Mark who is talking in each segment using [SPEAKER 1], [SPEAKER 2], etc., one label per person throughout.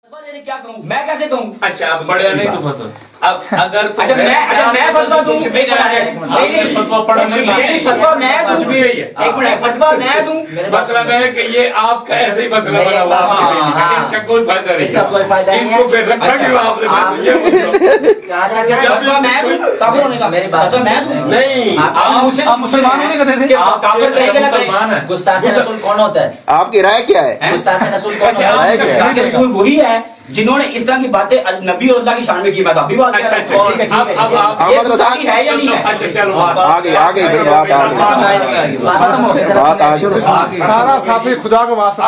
[SPEAKER 1] کیا کہوں میں کیسے کہوں؟
[SPEAKER 2] اچھا آپ پڑھے نہیں تو فتویٰ اب اگر
[SPEAKER 1] میں فتویٰ دوں
[SPEAKER 2] فتویٰ پڑھا نہیں
[SPEAKER 1] فتویٰ میں
[SPEAKER 2] کچھ بھی نہیں ہے
[SPEAKER 1] ایک منٹ فتویٰ میں دوں
[SPEAKER 2] مطلب ہے کہ یہ آپ کا ایسے ہی مسئلہ بنا ہوا ان کا کوئی فائدہ نہیں ہے ان کو پھر رکھا کیوں آپ نے
[SPEAKER 1] فتویٰ میں دوں کافر ہونے کا فتویٰ میں دوں
[SPEAKER 2] نہیں
[SPEAKER 1] آپ مسلمان ہونے کا دے دیں کافر کہیں گے نہ کہیں
[SPEAKER 3] گستاخ رسول کون ہوتا ہے؟
[SPEAKER 4] آپ کی رائے کیا ہے؟
[SPEAKER 3] گستاخ رسول کون ہوتا ہے؟
[SPEAKER 1] گستاخ رسول وہی ہے جنہوں نے اس طرح کی باتیں نبی اور اللہ کی شان میں کی. میں تو ابھی بات کر رہا ہوں.
[SPEAKER 4] احمد رضا
[SPEAKER 1] ہے یا نہیں ہے؟
[SPEAKER 4] آگئی بات آگئی
[SPEAKER 5] سارا ساتھی خدا کو واسطہ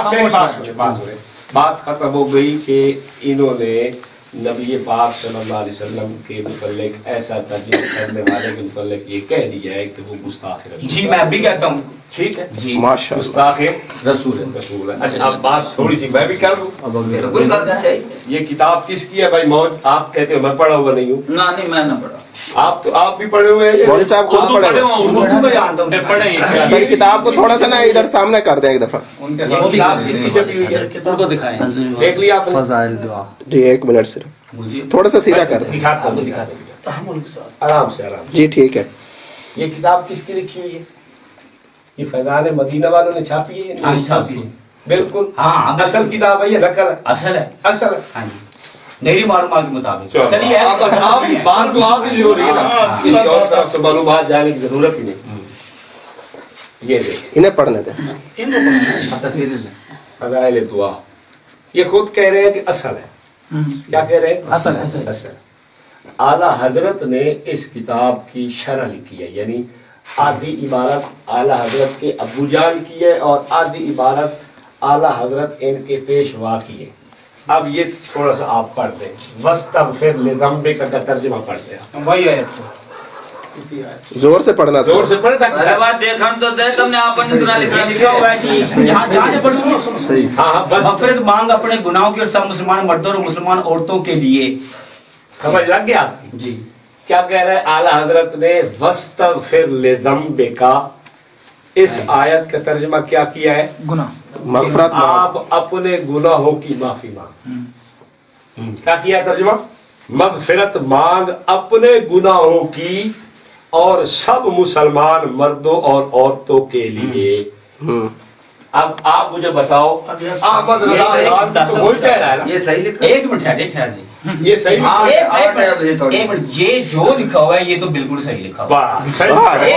[SPEAKER 2] بات ختم ہو گئی کہ انہوں نے نبی پاک صلی اللہ علیہ وسلم کے متعلق ایسا ترجمہ کرنے والے کے متعلق یہ کہہ دیا ہے کہ وہ گستاخ رسول.
[SPEAKER 1] جی میں بھی کہتا ہوں.
[SPEAKER 2] ٹھیک ہے
[SPEAKER 1] جی
[SPEAKER 4] ماشاءاللہ
[SPEAKER 2] گستاخ رسول ہے. اچھا اب بات تھوڑی سی میں بھی کر دوں.
[SPEAKER 3] بالکل کرنا چاہیے.
[SPEAKER 2] یہ کتاب کس کی ہے بھائی موج؟ آپ کہتے ہو میں پڑھا ہوا نہیں ہوں.
[SPEAKER 3] نہیں میں نہ پڑھا.
[SPEAKER 2] آپ بھی پڑھے ہوئے ہیں؟
[SPEAKER 4] مولوی صاحب خود پڑھے ہوئے
[SPEAKER 1] اردو میں جانتا ہوں.
[SPEAKER 2] پڑھے
[SPEAKER 4] سر کتاب کو تھوڑا سا نا ادھر سامنے کر دیں ایک دفعہ.
[SPEAKER 2] یہ کتاب کس کی چھپی ہوئی ہے؟
[SPEAKER 1] ان کو دکھائیں.
[SPEAKER 2] دیکھ لیا آپ نے؟
[SPEAKER 4] جی ایک منٹ صرف تھوڑا سا سیدھا کر دیں.
[SPEAKER 2] دکھاتا ہوں آرام سے آرام.
[SPEAKER 4] جی ٹھیک ہے.
[SPEAKER 2] یہ کتاب کس کی لکھی ہوئی ہے؟ یہ فیضان مدینہ والوں نے چھاپی ہے. بالکل
[SPEAKER 1] ہاں
[SPEAKER 2] اصل کتاب ہے یہ نقل ہے؟
[SPEAKER 1] اصل ہے.
[SPEAKER 2] اصل ہے.
[SPEAKER 1] میری معلومات کے مطابق اصل یہ ہے.
[SPEAKER 2] آپ بات تو آپ ہی ہو رہی ہے نا کسی اور طرف سے معلومات جانے کی ضرورت ہی نہیں. یہ دیکھیں
[SPEAKER 4] انہیں پڑھنے دیں.
[SPEAKER 2] فضائل دعا یہ خود کہہ رہے ہیں کہ اصل ہے. کیا کہہ رہے ہیں؟
[SPEAKER 5] اصل
[SPEAKER 2] اصل. اعلیٰ حضرت نے اس کتاب کی شرح لکھی ہے یعنی آدھی عبارت اعلیٰ حضرت کے ابو جان کی ہے اور آدھی عبارت اعلیٰ حضرت ان کے پیشوا کی ہے. اب یہ تھوڑا سا آپ پڑھ دیں. وَاسْتَغْفِرْ لِذَنْبِكَ کا ترجمہ پڑھتے ہیں.
[SPEAKER 5] وہی ہے
[SPEAKER 4] زور سے پڑھنا
[SPEAKER 2] زور سے پڑھے تاکہ
[SPEAKER 3] ارے بات دیکھن تو دے تم نے آپ نے سنا
[SPEAKER 1] لکھا ہوا ہے کہ یہاں جہاں سے پڑھوں
[SPEAKER 4] صحیح.
[SPEAKER 2] ہاں بس
[SPEAKER 1] مغفرت مانگ اپنے گناہوں کی اور سب مسلمان مردوں اور مسلمان عورتوں کے لیے.
[SPEAKER 2] سمجھ لگ گیا آپ کی؟
[SPEAKER 1] جی
[SPEAKER 2] کیا کہہ رہے ہیں اعلیٰ حضرت نے وَاسْتَغْفِرْ لِذَنْبِكَ اس آیت کا ترجمہ کیا کیا ہے؟
[SPEAKER 5] گناہ
[SPEAKER 4] مغفرت
[SPEAKER 2] آپ اپنے گناہوں کی معافی مانگ. کیا کیا ترجمہ؟ مغفرت مانگ اپنے گناہوں کی اور سب مسلمان مردوں اور عورتوں کے لیے. اب آپ مجھے بتاؤ احمد رضا تو وہی کہہ رہا ہے نا؟
[SPEAKER 3] یہ صحیح لکھا.
[SPEAKER 1] ایک منٹ ٹھہر جی.
[SPEAKER 2] یہ صحیح
[SPEAKER 1] ایک منٹ یہ جو لکھا ہوا ہے یہ تو بالکل صحیح لکھا ہوا ہے.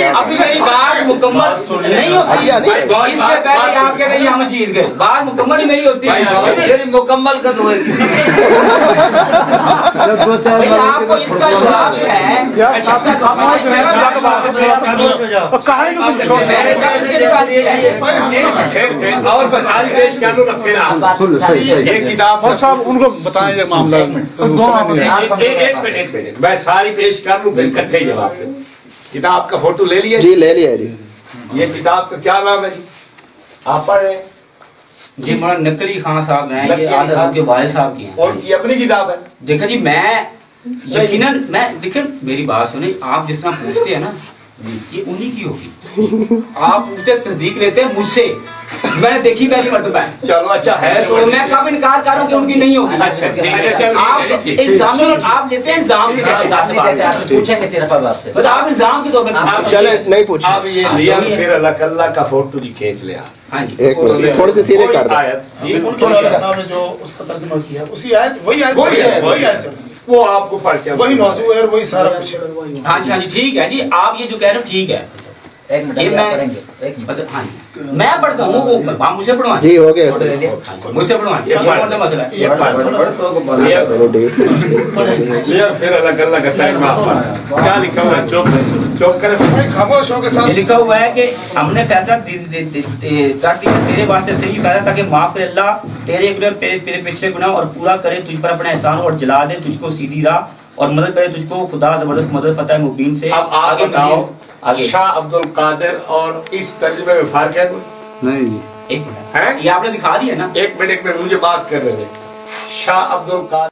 [SPEAKER 1] ابھی میری بات مکمل نہیں ہوتی. اس سے پہلے آپ کہہ رہے ہیں ہم جیت گئے. بات مکمل ہی میری ہوتی ہے.
[SPEAKER 3] میری مکمل کر دو.
[SPEAKER 1] آپ کو اس کا جواب ہے
[SPEAKER 2] اور ساری پیش چالو رکھے نا. یہ کتاب
[SPEAKER 5] صاحب ان کو بتائیں یہ معاملہ
[SPEAKER 2] ایک منٹ میں ساری پیش کر لوں پھر اکٹھے ہی جواب دیں. کتاب کا فوٹو لے لیے؟
[SPEAKER 4] جی لے لیا جی.
[SPEAKER 2] یہ کتاب کا کیا نام ہے جی؟ آپ پڑھ رہے ہیں
[SPEAKER 1] جی مولانا نقلی خان صاحب ہیں یہ عادت کے والد صاحب کی ہیں.
[SPEAKER 2] اور کی اپنی کتاب ہے.
[SPEAKER 1] دیکھیں جی میں یقیناً میں دیکھیں میری بات سنیں آپ جس طرح پوچھتے ہیں نا یہ انہی کی ہوگی. آپ پوچھتے تصدیق لیتے ہیں مجھ سے. میں نے دیکھی پہلی مرتبہ.
[SPEAKER 2] چلو اچھا ہے
[SPEAKER 1] تو میں کب انکار کر رہا ہوں کہ ان کی نہیں ہوگی.
[SPEAKER 2] اچھا ٹھیک ہے.
[SPEAKER 1] آپ الزام آپ لیتے ہیں الزام کی
[SPEAKER 3] پوچھیں گے صرف اب آپ سے.
[SPEAKER 1] بس آپ الزام کے طور پر
[SPEAKER 4] چلے نہیں پوچھیں.
[SPEAKER 2] اب یہ لیا پھر اللہ کا فوٹو جی کھینچ لیا.
[SPEAKER 1] ہاں جی
[SPEAKER 4] ایک منٹ تھوڑے سے سیدھے کر دیں.
[SPEAKER 6] صاحب نے جو اس کا ترجمہ کیا اسی آیت وہی آیت چل رہی ہے.
[SPEAKER 2] وہ آپ کو پڑھ کے
[SPEAKER 6] وہی موضوع ہے اور وہی سارا کچھ.
[SPEAKER 1] ہاں جی ٹھیک ہے جی آپ یہ جو کہہ رہے ہو ٹھیک ہے.
[SPEAKER 3] ایک منٹ پڑھیں گے. ایک منٹ.
[SPEAKER 1] ہاں میں پڑھتا ہوں وہ آپ مجھ سے پڑھوائیں.
[SPEAKER 4] جی ہو گیا
[SPEAKER 1] مجھ سے پڑھوائیں. یہ کون سا مسئلہ ہے؟
[SPEAKER 2] پھر اللہ کا ٹائم کیا لکھا ہوا ہے؟ چوک کرے
[SPEAKER 6] خاموش ہو کے ساتھ
[SPEAKER 1] یہ لکھا ہوا ہے کہ ہم نے فیصلہ کر دیا تیرے واسطے صحیح فیصلہ تاکہ معاف کرے اللہ تیرے تیرے پچھلے گناہ اور پورا کرے تجھ پر اپنا احسان اور جلا دے تجھ کو سیدھی راہ اور مدد کرے تجھ کو خدا زبردست مدد فتح مبین سے.
[SPEAKER 2] اب آگے بتاؤ شاہ عبد القادر اور اس ترجمے میں فرق ہے کوئی؟
[SPEAKER 5] نہیں.
[SPEAKER 1] ایک منٹ یہ آپ نے دکھا دیا نا.
[SPEAKER 2] ایک منٹ مجھے بات کر رہے تھے. شاہ عبد القادر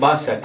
[SPEAKER 2] 62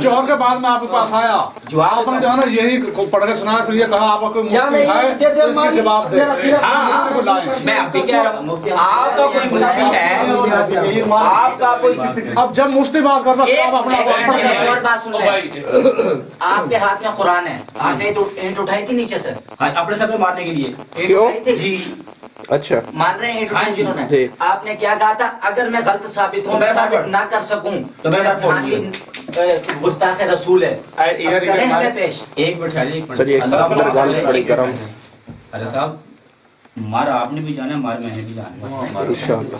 [SPEAKER 5] جوہر کے بعد میں آپ کے پاس آیا آپ نے جو ہے نا یہی پڑھ کے سنایا پھر یہ کہا آپ کو جواب دے
[SPEAKER 1] میں آپ سے کہہ رہا ہوں آپ کا کوئی مفتی ہے آپ کا کوئی
[SPEAKER 5] اب جب مفتی بات کرتا تو آپ اپنا
[SPEAKER 3] ایک اور بات سن لیں آپ کے ہاتھ میں قرآن ہے آپ نے اینٹ اٹھائی تھی نیچے سے
[SPEAKER 1] اپنے سب کو مارنے کے لیے
[SPEAKER 4] کیوں؟
[SPEAKER 1] جی
[SPEAKER 4] اچھا
[SPEAKER 3] مان رہے ہیں اینٹ اٹھائی جنہوں نے آپ نے کیا کہا تھا اگر میں غلط ثابت ہوں میں ثابت نہ کر سکوں تو میں گستاخ رسول ہے کریں ہمیں پیش
[SPEAKER 1] ایک منٹ ٹھہریے
[SPEAKER 4] سر یہ اندر گال بڑی گرم
[SPEAKER 1] ارے صاحب مار آپ نے بھی جانا ہے مار میں نے بھی جانا ہے
[SPEAKER 4] انشاءاللہ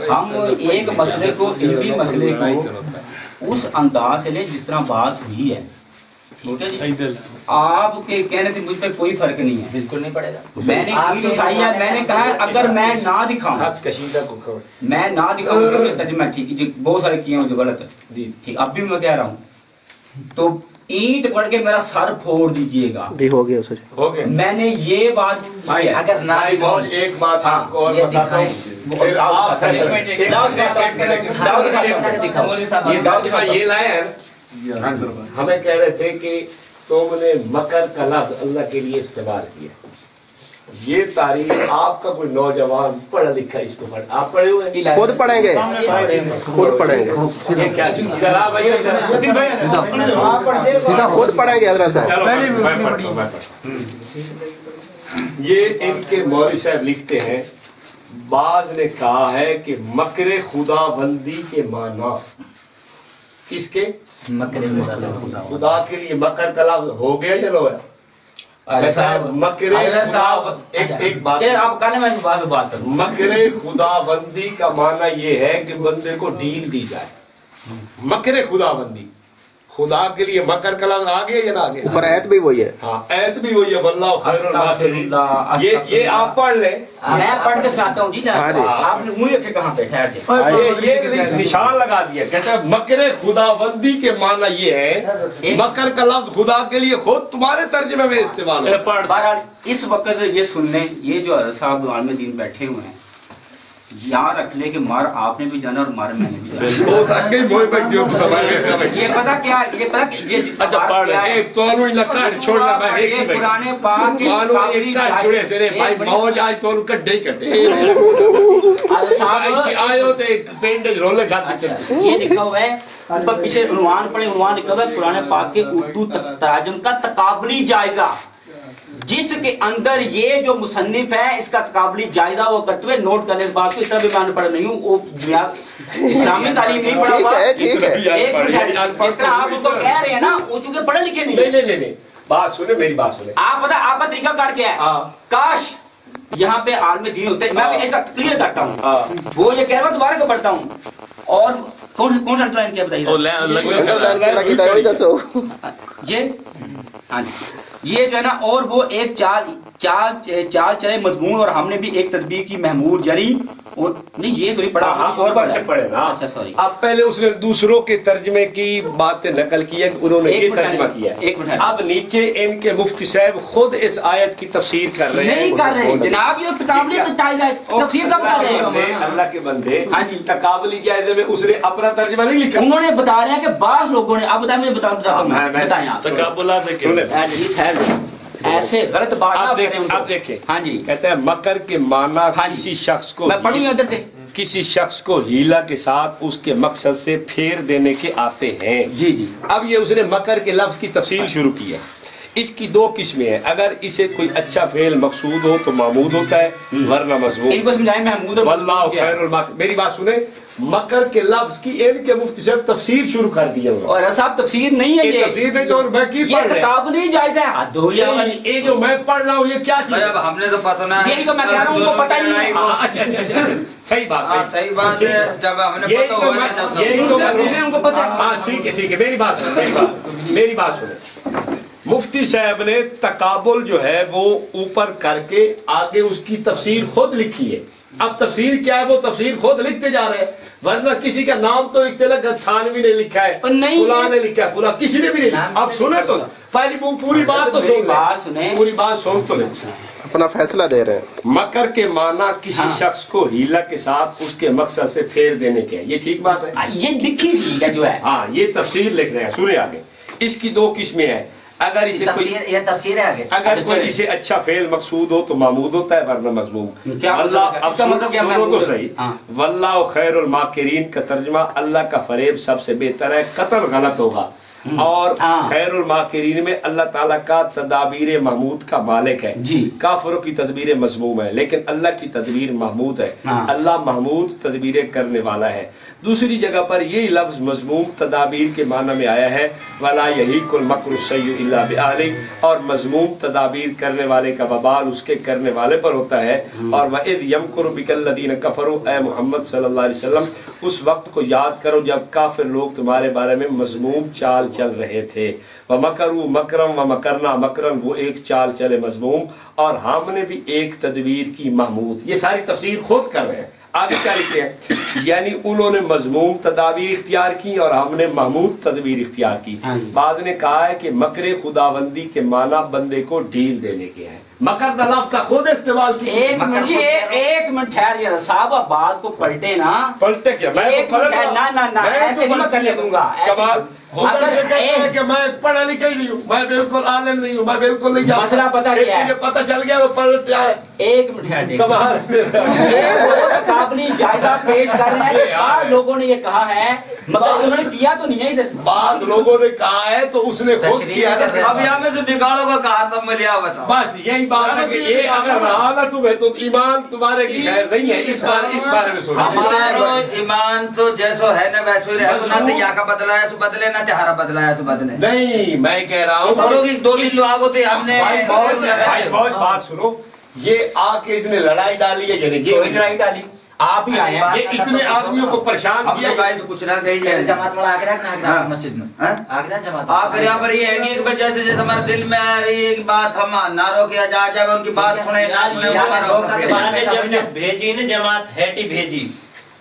[SPEAKER 1] ہم ایک مسئلے کو علمی مسئلے کو اس انداز سے لیں جس طرح بات ہوئی ہے ٹھیک ہے جی آپ کے کہنے سے مجھ پہ کوئی فرق نہیں ہے
[SPEAKER 3] بالکل نہیں پڑے گا
[SPEAKER 1] میں نے اینٹ اٹھائی ہے میں نے کہا ہے اگر میں نہ دکھاؤں میں نہ دکھاؤں ترجمہ ٹھیک ہے جی بہت سارے کیے ہیں جو غلط ہے ٹھیک اب بھی میں کہہ رہا ہوں تو اینٹ پڑھ کے میرا سر پھوڑ دیجئے گا
[SPEAKER 4] بھی ہو گیا سر
[SPEAKER 1] میں نے یہ بات
[SPEAKER 3] اگر نہ دکھاؤں
[SPEAKER 2] ایک بات آپ کو اور
[SPEAKER 3] یہ
[SPEAKER 2] بتاتا ہوں یہ لائے ہیں ہمیں کہہ رہے تھے کہ تم نے مکر کا لفظ اللہ کے لیے استعمال کیا یہ تاریخ آپ کا کوئی نوجوان پڑھا لکھا اس کو پڑھ آپ پڑھے ہوئے
[SPEAKER 4] خود پڑھیں گے خود پڑھیں گے خود پڑھیں گے حضرت صاحب
[SPEAKER 2] یہ ان کے مولوی صاحب لکھتے ہیں بعض نے کہا ہے کہ مکر خدا بندی کے معنی کس کے خدا کے لیے مکر کا لفظ ہو گیا یا نہ مکر ایک بات
[SPEAKER 1] آپ کہنے میں بات کروں
[SPEAKER 2] مکر خدا بندی کا معنی یہ ہے کہ بندے کو ڈیل دی جائے مکر خدا بندی خدا کے لیے مکر کا لفظ آ گیا یا نہ آ گیا
[SPEAKER 4] اوپر آیت بھی وہی ہے
[SPEAKER 2] ہاں ایت بھی وہی ہے واللہ خیر الناصرین یہ آپ پڑھ لیں
[SPEAKER 1] میں پڑھ کے سناتا ہوں جی آپ نے منہ رکھے کہاں پہ ٹھہر کے
[SPEAKER 2] یہ نشان لگا دیا کہتا ہے مکر خدا بندی کے معنی یہ ہے مکر کا لفظ خدا کے لیے خود تمہارے ترجمے میں استعمال ہے
[SPEAKER 1] بہرحال اس وقت یہ سننے یہ جو حضرت صاحب عالم دین بیٹھے ہوئے ہیں یہاں رکھ لے کہ مار آپ نے بھی جانا اور مار میں نے بھی جانا یہ پتا کیا یہ پتا یہ پرانے پاک یہ لکھا ہوا ہے اوپر پیچھے عنوان پڑے عنوان لکھا ہوا ہے قرآن پاک کے اردو تراجم کا تقابلی جائزہ جس کے اندر یہ جو مصنف ہے اس کا تقابلی جائزہ وہ کرتے ہوئے نوٹ کرنے اس بات کو اس طرح بھی میں پڑھ نہیں ہوں وہ اسلامی تعلیم نہیں پڑھا ہوا جس طرح آپ ان کو کہہ رہے ہیں نا وہ چونکہ پڑھے لکھے نہیں
[SPEAKER 2] بات سنیں میری بات سنیں
[SPEAKER 1] آپ پتہ آپ کا طریقہ کار کیا ہے کاش یہاں پہ عالم دین ہوتے میں اس کا کلیئر کرتا ہوں وہ یہ کہہ رہا دوبارہ کو پڑھتا ہوں اور کون سا انڈرلائن کیا بتائیے یہ ہاں جی یہ جو ہے نا اور وہ ایک چال چلے مضمون اور ہم نے بھی ایک تدبیر کی محمود جری نہیں یہ تو نہیں پڑھا
[SPEAKER 2] اور بار سے پڑھے نا
[SPEAKER 1] اچھا سوری
[SPEAKER 2] اب پہلے اس نے دوسروں کے ترجمے کی باتیں نقل کی ہے انہوں نے یہ ترجمہ کیا ہے اب نیچے ان کے مفتی صاحب خود اس آیت کی تفسیر کر رہے ہیں
[SPEAKER 1] نہیں کر رہے جناب یہ تقابلی تفسیر کا بتا رہے ہیں
[SPEAKER 2] اللہ کے بندے ہاں جی تقابلی جائزے میں اس نے اپنا ترجمہ نہیں لکھا
[SPEAKER 1] انہوں نے بتا رہے ہیں کہ بعض لوگوں نے اب بتائیں مجھے بتائیں آپ
[SPEAKER 2] تقابلہ دیکھیں
[SPEAKER 1] ایسے غلط بات
[SPEAKER 2] اب دیکھیں
[SPEAKER 1] ہاں جی
[SPEAKER 2] کہتے ہیں مکر کے معنی کسی شخص کو
[SPEAKER 1] میں پڑھوں ادھر سے
[SPEAKER 2] کسی شخص کو ہیلا کے ساتھ اس کے مقصد سے پھیر دینے کے آتے ہیں
[SPEAKER 1] جی جی
[SPEAKER 2] اب یہ اس نے مکر کے لفظ کی تفصیل شروع کی ہے اس کی دو قسمیں ہیں اگر اسے کوئی اچھا فعل مقصود ہو تو معمود ہوتا ہے ورنہ مذموم
[SPEAKER 1] ان کو سمجھائیں محمود
[SPEAKER 2] واللہ خیر الماکر میری بات سنیں مکر کے لفظ کی ان کے مفتی صاحب تفسیر شروع کر دی
[SPEAKER 1] اور صاحب تفسیر نہیں ہے یہ
[SPEAKER 2] تفسیر نہیں تو میں کی پڑھ رہا ہوں
[SPEAKER 1] تقابلی جائزہ ہے
[SPEAKER 2] یہ جو میں پڑھ رہا ہوں یہ کیا چیز ہے
[SPEAKER 7] ہم نے تو پتہ نہ
[SPEAKER 1] یہی تو میں کہہ رہا ہوں ان کو پتہ نہیں ہے
[SPEAKER 2] اچھا صحیح بات
[SPEAKER 7] ہے جب ہم نے پتہ ہوا
[SPEAKER 1] یہی تو دوسرے ان کو پتہ ہے
[SPEAKER 2] ہاں ٹھیک ہے میری بات سنیں مفتی صاحب نے تقابل جو ہے وہ اوپر کر کے آگے اس کی تفسیر خود لکھی ہے اب تفسیر کیا ہے وہ تفسیر خود لکھتے جا رہے ہیں ورنہ کسی کا نام تو لکھتے لگا تھانوی نے لکھا ہے فلاں نے لکھا ہے فلاں کسی نے بھی نہیں لکھا. آپ سنیں تو پہلی پوری بات تو سنیں پوری بات سن تو لیں
[SPEAKER 4] اپنا فیصلہ دے رہے ہیں.
[SPEAKER 2] مکر کے معنی کسی شخص کو ہیلا کے ساتھ اس کے مقصد سے پھیر دینے کے ہیں. یہ ٹھیک بات ہے,
[SPEAKER 1] یہ لکھی ٹھیک ہے جو ہے.
[SPEAKER 2] ہاں یہ تفسیر لکھ رہے ہیں, سنیں آگے. اس کی دو قسمیں ہیں. اگر اسے
[SPEAKER 3] یہ تفسیر ہے آگے.
[SPEAKER 2] اگر کوئی اسے اچھا فعل مقصود ہو تو محمود ہوتا ہے ورنہ مذموم.
[SPEAKER 1] اس کا مطلب کیا
[SPEAKER 2] سنو تو صحیح. واللہ خیر الماکرین کا ترجمہ اللہ کا فریب سب سے بہتر ہے. قطعاً غلط ہوگا. اور خیر الماکرین میں اللہ تعالیٰ کا تدابیر محمود کا مالک ہے. کافروں کی تدبیر مذموم ہے لیکن اللہ کی تدبیر محمود ہے. اللہ محمود تدبیریں کرنے والا ہے. دوسری جگہ پر یہی لفظ مذموم تدابیر کے معنی میں آیا ہے وَلَا يَحِيقُ الْمَكْرُ السَّيِّئُ إِلَّا بِأَهْلِهِ, اور مذموم تدابیر کرنے والے کا وبال اس کے کرنے والے پر ہوتا ہے. اور وَإِذْ يَمْكُرُ بِكَ الَّذِينَ كَفَرُوا, اے محمد صلی اللہ علیہ وسلم اس وقت کو یاد کرو جب کافر لوگ تمہارے بارے میں مذموم چال چل رہے تھے. وَمَكَرُوا مَكْرًا وَمَكَرْنَا مَكْرًا, وہ ایک چال چلے مذموم اور ہم نے بھی ایک تدبیر کی محمود. یہ ساری تفسیر خود کر رہے ہیں. آگے کیا لکھتے ہیں, یعنی انہوں نے مذموم تدابیر اختیار کی اور ہم نے محمود تدبیر اختیار کی. بعد نے کہا ہے کہ مکر خداوندی کے معنی بندے کو ڈھیل دینے کے ہیں. مکر دا لفظ کا خود استعمال کی.
[SPEAKER 1] ایک منٹ ٹھہر یہ صاحب, آپ بات کو پلٹے نا.
[SPEAKER 2] پلٹے کیا میں
[SPEAKER 1] ایسے نہیں میں کرنے دوں گا.
[SPEAKER 2] کہ میں پڑھا لکھا ہی نہیں ہوں, میں بالکل عالم نہیں ہوں, میں بالکل نہیں جانتا.
[SPEAKER 1] مسئلہ پتہ کیا ہے,
[SPEAKER 2] پتہ چل گیا وہ پلٹ جائے.
[SPEAKER 1] ایک منٹ قابلی جائزہ پیش کر رہے ہیں. بعض لوگوں نے یہ کہا ہے مگر انہوں نے کیا تو نہیں ہے.
[SPEAKER 2] بعض لوگوں نے کہا ہے تو اس نے خود کیا.
[SPEAKER 7] اب یہاں میں تو نکالو گا کہا تب میں لیا بتا.
[SPEAKER 2] بس یہی بات ہے کہ یہ اگر رہا نہ تمہیں تو ایمان تمہارے کی خیر نہیں ہے. اس بارے میں سوچو.
[SPEAKER 7] ہمارا ایمان تو جیسو ہے نا ویسو ہی رہے. نہ تو یا کا بدلا ہے سو بدلے, نہ تہارا بدلا ہے سو بدلے.
[SPEAKER 2] نہیں میں کہہ رہا ہوں
[SPEAKER 7] دو بھی لوگ ہوتے ہم نے
[SPEAKER 2] بہت بات سنو. یہ آ کے اس نے لڑائی ڈالی ہے,
[SPEAKER 1] یہ لڑائی ڈالی آپ ہی آئے ہیں.
[SPEAKER 2] یہ اتنے آدمیوں کو پریشان کیا.
[SPEAKER 7] کچھ نہ کہیں
[SPEAKER 3] جماعت والا آگے رکھنا مسجد میں آگے جماعت
[SPEAKER 7] آخر یہاں پر یہ ہے کہ ایک وجہ سے جیسے ہمارے دل میں آ رہی ہے کہ بات ہم نہ روکیا جا جائے ان کی بات سنیں
[SPEAKER 8] جب بھیجی نا جماعت ہیٹی بھیجی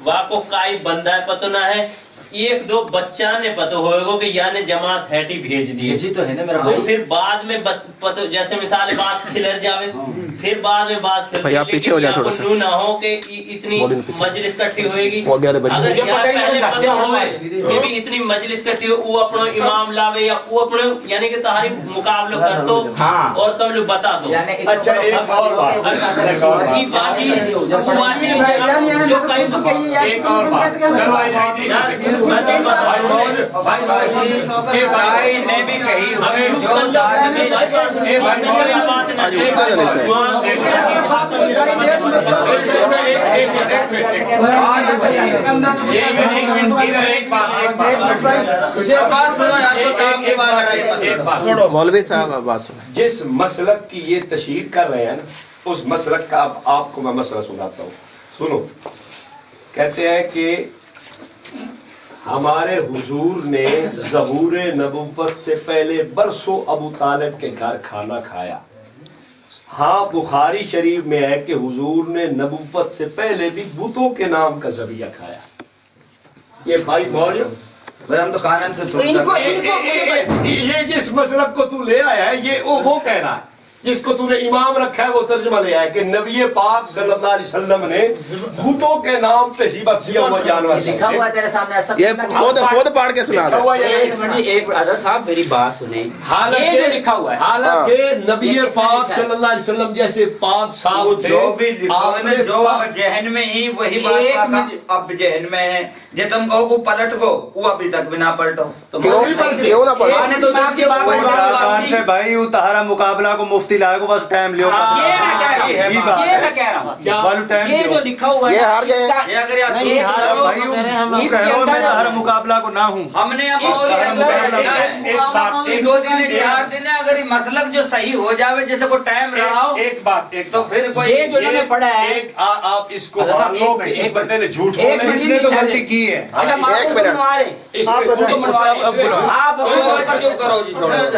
[SPEAKER 8] وہاں کو کائی بندہ ہے پتہ نہ ہے, ایک دو بچہ نے پتہ ہوئے گا کہ یعنی جماعت ہیٹی بھیج دی.
[SPEAKER 3] جی تو ہے نا میرا بھائی.
[SPEAKER 8] پھر بعد میں پتہ جیسے مثال بات کھلر جاوے, پھر بعد میں بات کھلر
[SPEAKER 4] بھائی آپ پیچھے ہو جائیں تھوڑا سا.
[SPEAKER 8] نہ ہو کہ اتنی مجلس کٹھی ہوئے گی.
[SPEAKER 4] اگر
[SPEAKER 8] یہاں پہلے پتہ ہوئے کہ بھی اتنی مجلس کٹھی ہوئے وہ اپنا امام لاوے یا وہ اپنے یعنی کہ تہاری مقابلہ کر دو اور تم لوگ بتا دو.
[SPEAKER 2] اچھا ایک اور بات, ایک اور بات
[SPEAKER 7] بھائی نے بھی کہی
[SPEAKER 4] مولوی صاحب بات سنیں.
[SPEAKER 2] جس مسلک کی یہ تشہیر کر رہے ہیں اس مسلک کا اب آپ کو میں مسئلہ سناتا ہوں. سنو, کہتے ہیں کہ ہمارے حضور نے ظہور نبوت سے پہلے برسوں ابو طالب کے گھر کھانا کھایا. ہاں بخاری شریف میں ہے کہ حضور نے نبوت سے پہلے بھی بتوں کے نام کا ذبیحہ کھایا. یہ بھائی بول
[SPEAKER 7] ہم تو قانون سے
[SPEAKER 2] یہ جس مسلک کو تو لے آیا ہے یہ وہ کہہ رہا ہے جس کو تو نے امام رکھا ہے وہ ترجمہ لے آیا کہ نبی پاک صلی اللہ علیہ وسلم نے بتوں کے نام پہ ذبح کیا ہوا جانور
[SPEAKER 3] لکھا ہوا ہے تیرے سامنے.
[SPEAKER 4] یہ خود پڑھ کے سنا دو.
[SPEAKER 1] ایک حضرت صاحب میری بات سنیں. یہ جو لکھا ہوا ہے
[SPEAKER 2] حالانکہ نبی پاک صلی اللہ علیہ وسلم جیسے پاک صاحب تھے
[SPEAKER 7] جو ذہن میں ہی وہی بات اب ذہن میں ہے. جے تم کہو کو پلٹ کو وہ ابھی تک بھی نہ پلٹو.
[SPEAKER 4] کیوں نہ پلٹو
[SPEAKER 9] بھائی وہ تہارا مقابلہ کو مفتی لائے کو بس ٹائم لیو.
[SPEAKER 1] یہ میں کہہ رہا ہوں یہ جو لکھا ہوا ہے
[SPEAKER 9] میں تہارا مقابلہ کو نہ ہوں.
[SPEAKER 7] ہم نے دو دن 4 دن اگر مسلک جو صحیح ہو جاوے جیسے کو ٹائم رہا ہو
[SPEAKER 2] ایک بات
[SPEAKER 7] تو پھر کوئی
[SPEAKER 1] یہ جو انہوں نے پڑھا ہے
[SPEAKER 2] آپ اس کو مان لو کہ اس بندے نے جھوٹ بولا,
[SPEAKER 9] اس نے تو غلطی کی ہے.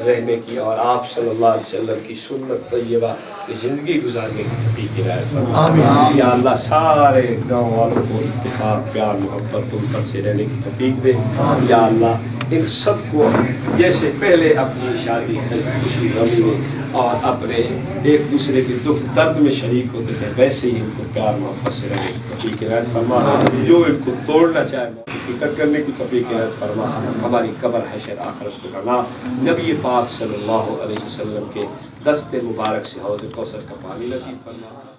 [SPEAKER 2] رہنے کی اور آپ صلی اللہ علیہ وسلم کی سنت طیبہ کی زندگی گزارنے کی توفیق عنایت فرما یا اللہ سارے گاؤں والوں کو اتفاق پیار محبت الفت سے رہنے کی توفیق دے یا اللہ ان سب کو جیسے پہلے اپنی شادی خوشی غمی میں اور اپنے ایک دوسرے کے دکھ درد میں شریک ہوتے تھے ویسے ہی ان کو پیار محبت سے رہنے کی توفیق عنایت فرما جو ان کو توڑنا چاہے فکر کرنے کی توفیق عنایت فرما ہماری قبر حشر آخرت کو بنا نبی پاک صلی اللہ علیہ وسلم کے دست مبارک سے حوض کوثر کا پانی نصیب فرما